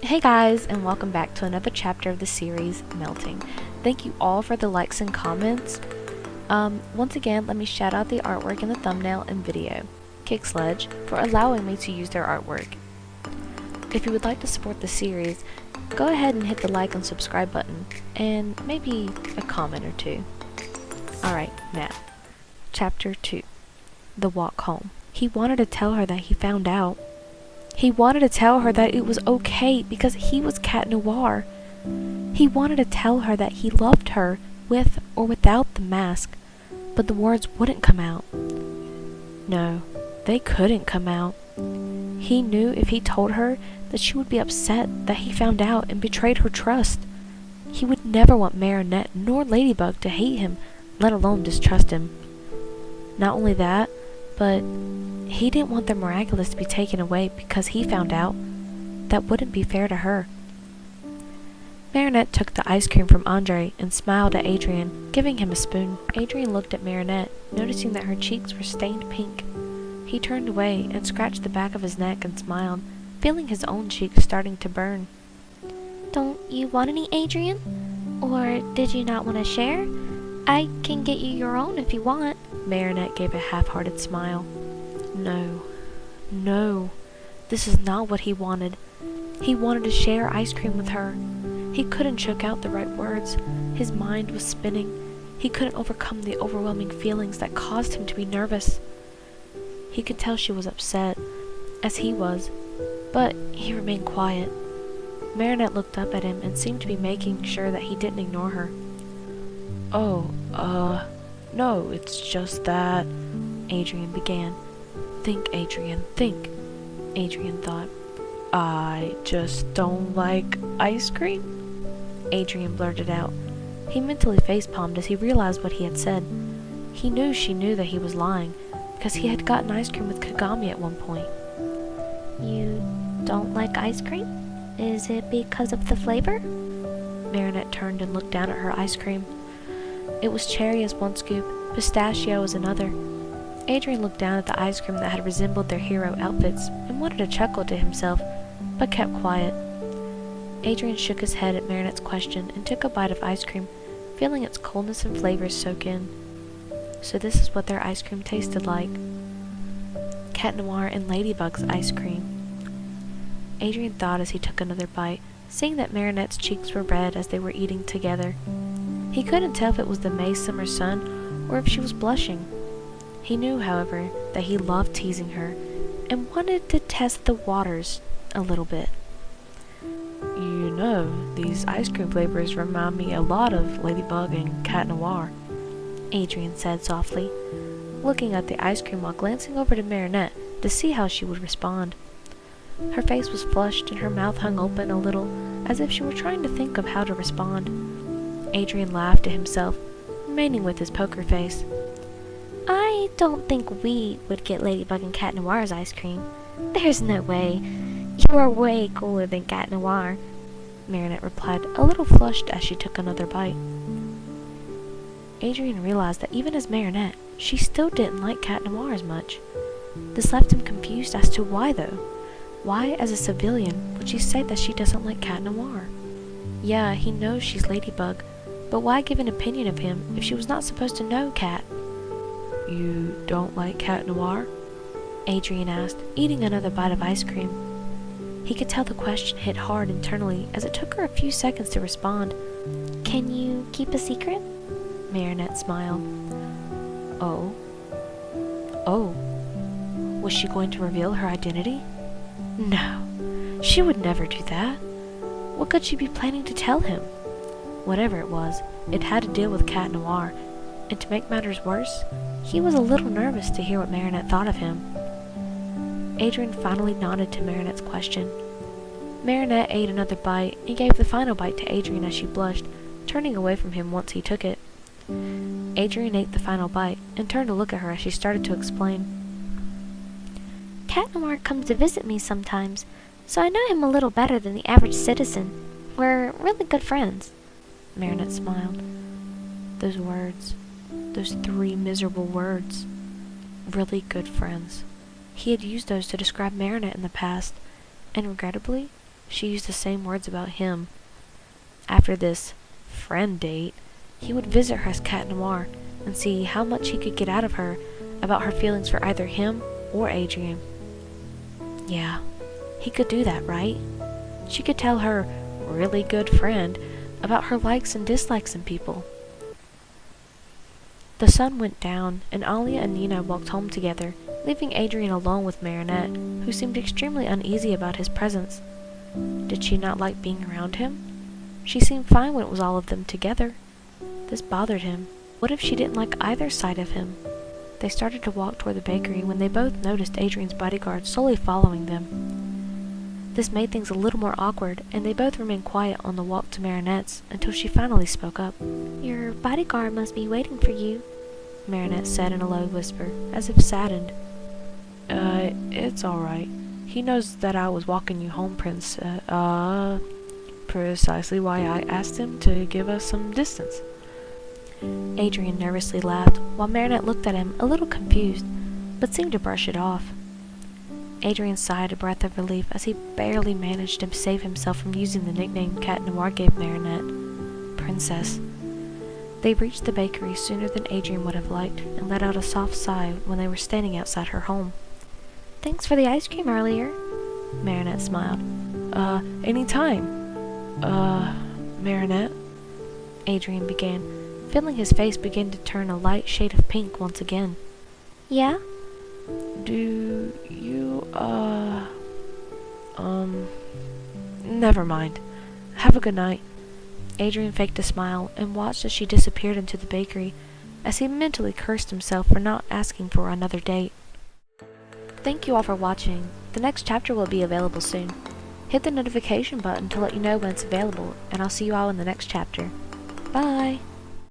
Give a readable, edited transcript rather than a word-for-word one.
Hey guys, and welcome back to another chapter of the series, Melting. Thank you all for the likes and comments. Once again, let me shout out the artwork in the thumbnail and video, Kicksledge, for allowing me to use their artwork. If you would like to support the series, go ahead and hit the like and subscribe button, and maybe a comment or two. Alright, now, Chapter 2, The Walk Home. He wanted to tell her that he found out. He wanted to tell her that it was okay because he was Cat Noir. He wanted to tell her that he loved her with or without the mask, but the words wouldn't come out. No, they couldn't come out. He knew if he told her that she would be upset that he found out and betrayed her trust. He would never want Marinette nor Ladybug to hate him, let alone distrust him. Not only that, but he didn't want the Miraculous to be taken away because he found out. That wouldn't be fair to her. Marinette took the ice cream from Andre and smiled at Adrien, giving him a spoon. Adrien looked at Marinette, noticing that her cheeks were stained pink. He turned away and scratched the back of his neck and smiled, feeling his own cheeks starting to burn. Don't you want any, Adrien? Or did you not want to share? I can get you your own if you want. Marinette gave a half-hearted smile. No, this is not what he wanted. He wanted to share ice cream with her. He couldn't choke out the right words. His mind was spinning. He couldn't overcome the overwhelming feelings that caused him to be nervous. He could tell she was upset, as he was, but he remained quiet. Marinette looked up at him and seemed to be making sure that he didn't ignore her. No, it's just that, Adrien began. Think, Adrien, think, Adrien thought. I just don't like ice cream? Adrien blurted out. He mentally facepalmed as he realized what he had said. He knew she knew that he was lying, because he had gotten ice cream with Kagami at one point. You don't like ice cream? Is it because of the flavor? Marinette turned and looked down at her ice cream. It was cherry as one scoop, pistachio as another. Adrien looked down at the ice cream that had resembled their hero outfits and wanted to chuckle to himself, but kept quiet. Adrien shook his head at Marinette's question and took a bite of ice cream, feeling its coldness and flavors soak in. So this is what their ice cream tasted like. Cat Noir and Ladybug's ice cream. Adrien thought as he took another bite, seeing that Marinette's cheeks were red as they were eating together. He couldn't tell if it was the May summer sun or if she was blushing. He knew, however, that he loved teasing her and wanted to test the waters a little bit. You know, these ice cream flavors remind me a lot of Ladybug and Cat Noir, Adrien said softly, looking at the ice cream while glancing over to Marinette to see how she would respond. Her face was flushed and her mouth hung open a little, as if she were trying to think of how to respond. Adrien laughed to himself, remaining with his poker face. I don't think we would get Ladybug and Cat Noir's ice cream. There's no way. You are way cooler than Cat Noir, Marinette replied, a little flushed as she took another bite. Adrien realized that even as Marinette, she still didn't like Cat Noir as much. This left him confused as to why, though. Why, as a civilian, would she say that she doesn't like Cat Noir? Yeah, he knows she's Ladybug, but why give an opinion of him if she was not supposed to know Cat? You don't like Cat Noir? Adrien asked, eating another bite of ice cream. He could tell the question hit hard internally as it took her a few seconds to respond. Can you keep a secret? Marinette smiled. Oh? Was she going to reveal her identity? No, she would never do that. What could she be planning to tell him? Whatever it was, it had to deal with Cat Noir, and to make matters worse, he was a little nervous to hear what Marinette thought of him. Adrien finally nodded to Marinette's question. Marinette ate another bite and gave the final bite to Adrien as she blushed, turning away from him once he took it. Adrien ate the final bite and turned to look at her as she started to explain. Cat Noir comes to visit me sometimes, so I know him a little better than the average citizen. We're really good friends. Marinette smiled. Those words. Those 3 miserable words. Really good friends. He had used those to describe Marinette in the past, and regrettably, she used the same words about him. After this friend date, he would visit her as Cat Noir and see how much he could get out of her about her feelings for either him or Adrian. Yeah, he could do that, right? She could tell her really good friend about her likes and dislikes in people. The sun went down, and Alia and Nina walked home together, leaving Adrian alone with Marinette, who seemed extremely uneasy about his presence. Did she not like being around him? She seemed fine when it was all of them together. This bothered him. What if she didn't like either side of him? They started to walk toward the bakery when they both noticed Adrian's bodyguard slowly following them. This made things a little more awkward, and they both remained quiet on the walk to Marinette's until she finally spoke up. Your bodyguard must be waiting for you, Marinette said in a low whisper, as if saddened. It's alright. He knows that I was walking you home, Princess. Precisely why I asked him to give us some distance. Adrian nervously laughed, while Marinette looked at him a little confused, but seemed to brush it off. Adrian sighed a breath of relief as he barely managed to save himself from using the nickname Cat Noir gave Marinette, Princess. They reached the bakery sooner than Adrian would have liked, and let out a soft sigh when they were standing outside her home. Thanks for the ice cream earlier, Marinette smiled. Any time. Marinette? Adrian began, feeling his face begin to turn a light shade of pink once again. Yeah? Do you, never mind. Have a good night. Adrian faked a smile and watched as she disappeared into the bakery, as he mentally cursed himself for not asking for another date. Thank you all for watching. The next chapter will be available soon. Hit the notification button to let you know when it's available, and I'll see you all in the next chapter. Bye!